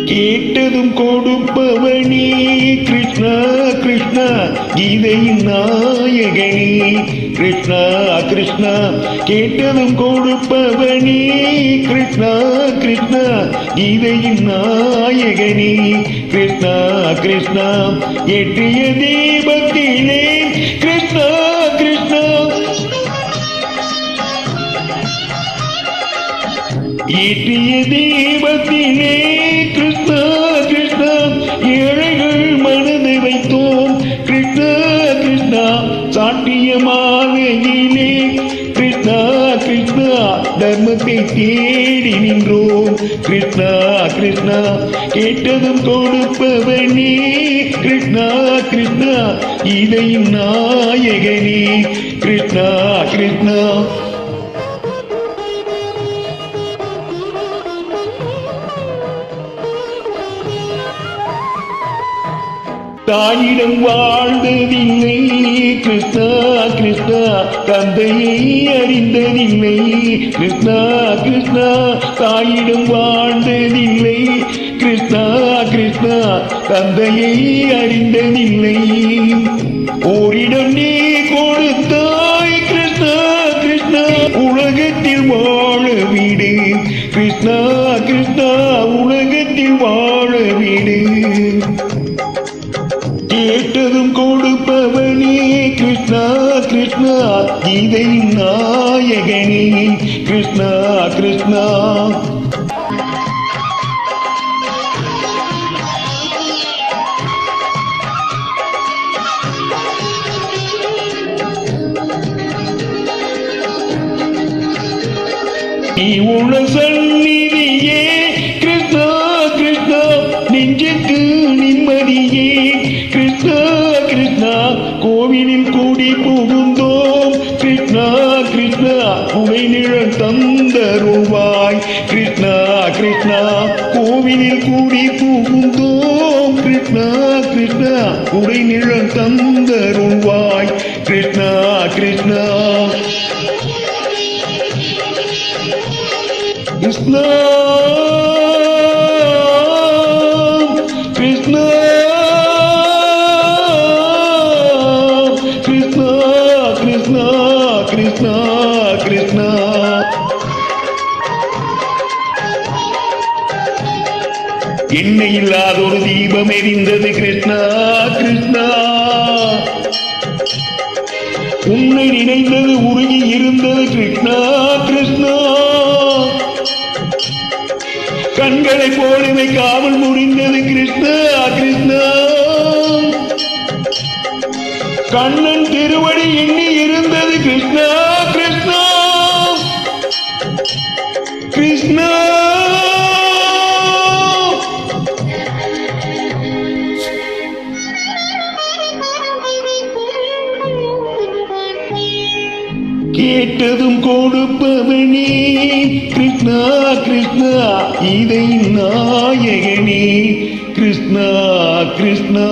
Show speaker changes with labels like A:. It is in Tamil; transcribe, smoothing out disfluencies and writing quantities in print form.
A: கேட்டதும் கொடுப்பவனே கிருஷ்ணா கிருஷ்ணா கீதையின் நாயகனே கிருஷ்ணா கிருஷ்ணா கேட்டதும் கொடுப்பவனே கிருஷ்ணா கிருஷ்ணா கீதையின் நாயகனே கிருஷ்ணா கிருஷ்ணா ஏற்றிய தீபத்திலே கிருஷ்ணா கிருஷ்ணா ஏற்றிய தீபத்திலே கிருஷ்ணா கிருஷ்ணா ஏழைகள் மனதை வைத்தோம் கிருஷ்ணா கிருஷ்ணா சாட்டிய மாலையிலே கிருஷ்ணா கிருஷ்ணா தர்மத்தை தேடி நின்றோம் கிருஷ்ணா கிருஷ்ணா கேட்டதும் கொடுப்பவனே கிருஷ்ணா கிருஷ்ணா இதையும் நாயகனே கிருஷ்ணா கிருஷ்ணா தாயிடம் வாழ்ந்ததில்லை கிருஷ்ணா கிருஷ்ணா தந்தையை அறிந்ததில்லை கிருஷ்ணா கிருஷ்ணா தாயிடம் வாழ்ந்ததில்லை கிருஷ்ணா கிருஷ்ணா தந்தையை அறிந்ததில்லை ஓரிடம் நீ கொடுத்தாய் கிருஷ்ணா கிருஷ்ணா உலகத்தில் வாழ வீடு கிருஷ்ணா கிருஷ்ணா உலகத்தில் வாழ வீடு கேட்டதும் கொடுப்பவனே கிருஷ்ணா கிருஷ்ணா கீதை நாயகனே கிருஷ்ணா கிருஷ்ணா நீ உள்ள சந்நிதியே கிருஷ்ணா கிருஷ்ணா நெஞ்சுக்கு நிம்மதியே கிருஷ்ணா கிருஷ்ணா கோவிலில் கூடி புகுந்தோம் கிருஷ்ணா கிருஷ்ணா உடை நிழல் தந்தருவாய் கிருஷ்ணா கிருஷ்ணா கோவிலில் கூடி புகுந்தோம் கிருஷ்ணா கிருஷ்ணா உடை நிழல் தந்தருவாய் கிருஷ்ணா கிருஷ்ணா கிருஷ்ணா கிருஷ்ணா கிருஷ்ணா கிருஷ்ணா கிருஷ்ணா கிருஷ்ணா எண்ணெய் இல்லாத ஒரு தீபம் எரிந்தது கிருஷ்ணா கிருஷ்ணா உன்னை நினைந்தது உருகி இருந்தது கிருஷ்ணா கிருஷ்ணா கண்களை போலவே காவல் முடிந்தது கிருஷ்ணா கிருஷ்ணா கண்ணன் திருவடி எண்ணி இருந்தது கிருஷ்ணா கிருஷ்ணா கிருஷ்ணா கேட்டதும் கொடுப்பவனே கிருஷ்ணா கிருஷ்ணா இதை நாயகனே கிருஷ்ணா கிருஷ்ணா